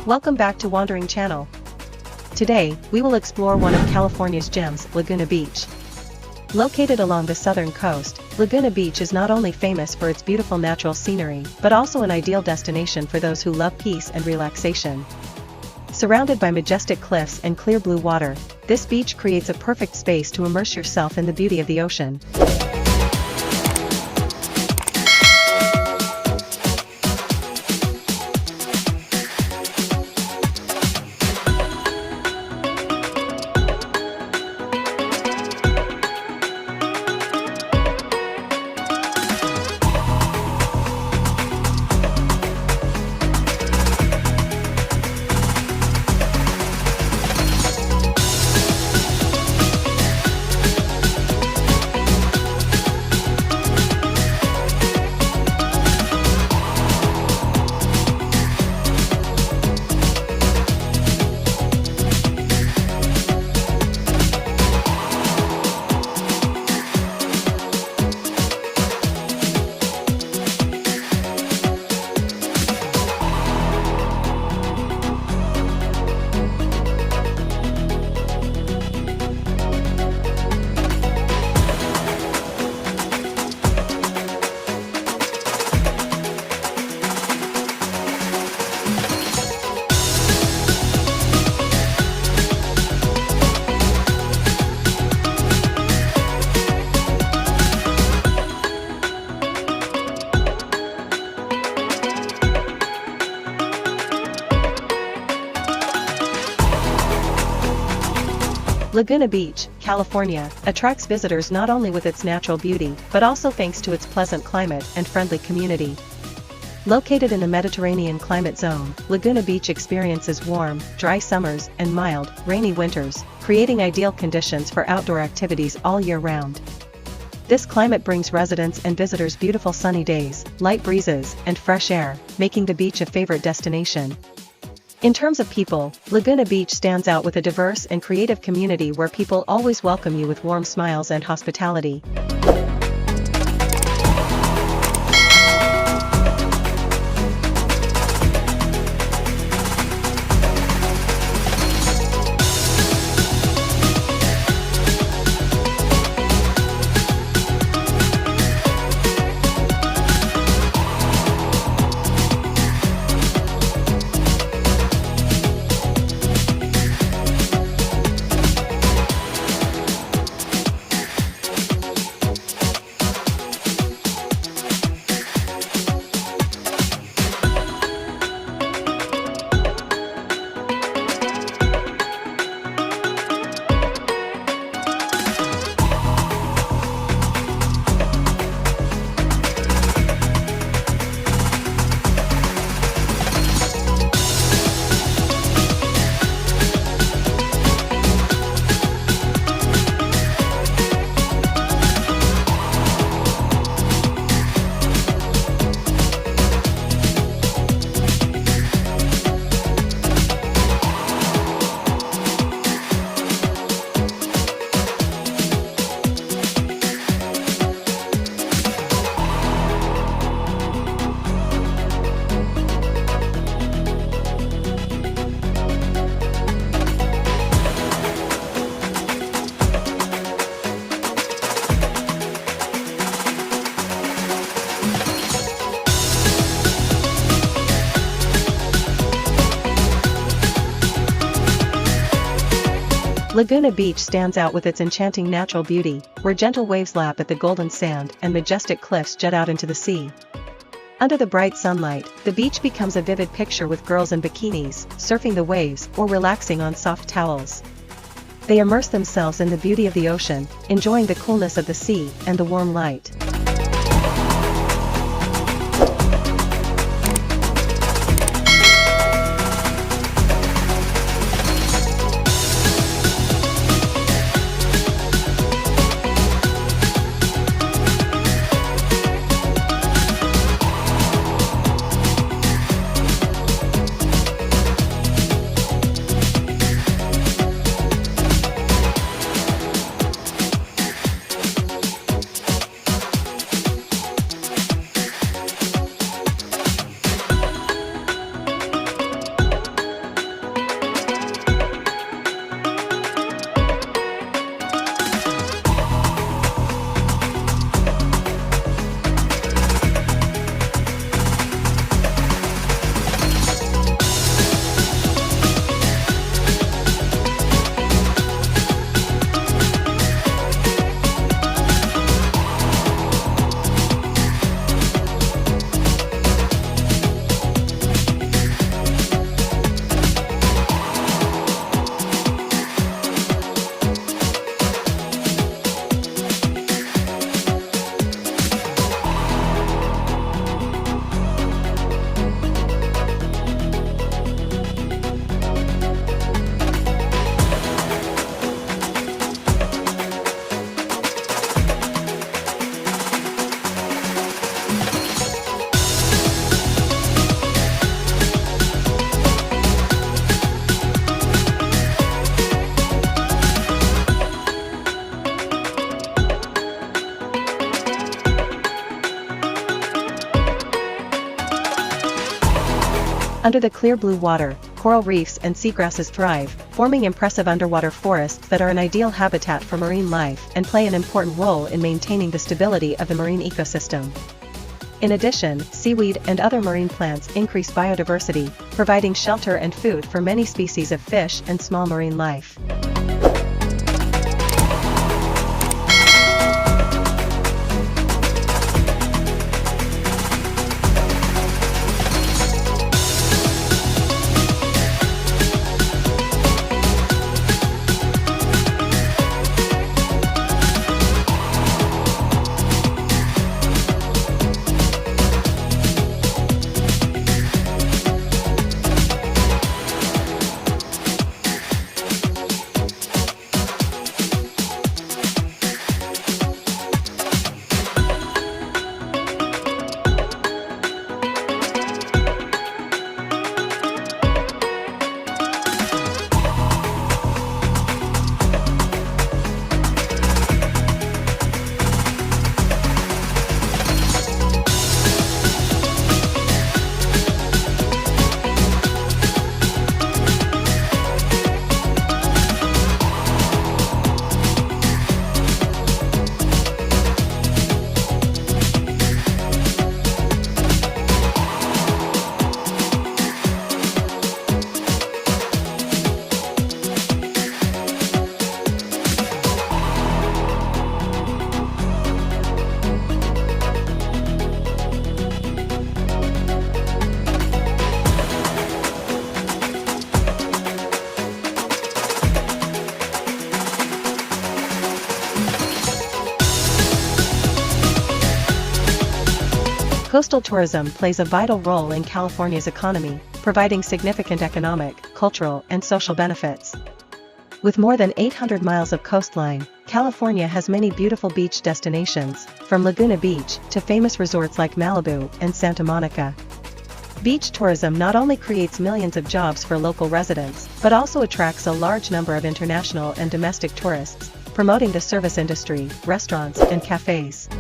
Welcome back to Wandering Channel. Today, we will explore one of California's gems, Laguna Beach. Located along the southern coast, Laguna Beach is not only famous for its beautiful natural scenery, but also an ideal destination for those who love peace and relaxation. Surrounded by majestic cliffs and clear blue water, this beach creates a perfect space to immerse yourself in the beauty of the ocean. Laguna Beach, California, attracts visitors not only with its natural beauty, but also thanks to its pleasant climate and friendly community. Located in the Mediterranean climate zone, Laguna Beach experiences warm, dry summers and mild, rainy winters, creating ideal conditions for outdoor activities all year round. This climate brings residents and visitors beautiful sunny days, light breezes, and fresh air, making the beach a favorite destination. In terms of people, Laguna Beach stands out with a diverse and creative community where people always welcome you with warm smiles and hospitality. Laguna Beach stands out with its enchanting natural beauty, where gentle waves lap at the golden sand and majestic cliffs jut out into the sea. Under the bright sunlight, the beach becomes a vivid picture with girls in bikinis, surfing the waves or relaxing on soft towels. They immerse themselves in the beauty of the ocean, enjoying the coolness of the sea and the warm light. Under the clear blue water, coral reefs and seagrasses thrive, forming impressive underwater forests that are an ideal habitat for marine life and play an important role in maintaining the stability of the marine ecosystem. In addition, seaweed and other marine plants increase biodiversity, providing shelter and food for many species of fish and small marine life. Coastal tourism plays a vital role in California's economy, providing significant economic, cultural, and social benefits. With more than 800 miles of coastline, California has many beautiful beach destinations, from Laguna Beach to famous resorts like Malibu and Santa Monica. Beach tourism not only creates millions of jobs for local residents, but also attracts a large number of international and domestic tourists, promoting the service industry, restaurants, and cafes.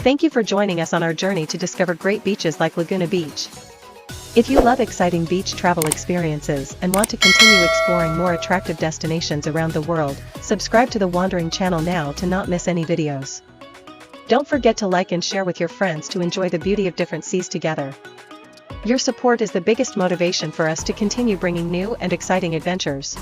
Thank you for joining us on our journey to discover great beaches like Laguna Beach. If you love exciting beach travel experiences and want to continue exploring more attractive destinations around the world, subscribe to the Wandering channel now to not miss any videos. Don't forget to like and share with your friends to enjoy the beauty of different seas together. Your support is the biggest motivation for us to continue bringing new and exciting adventures.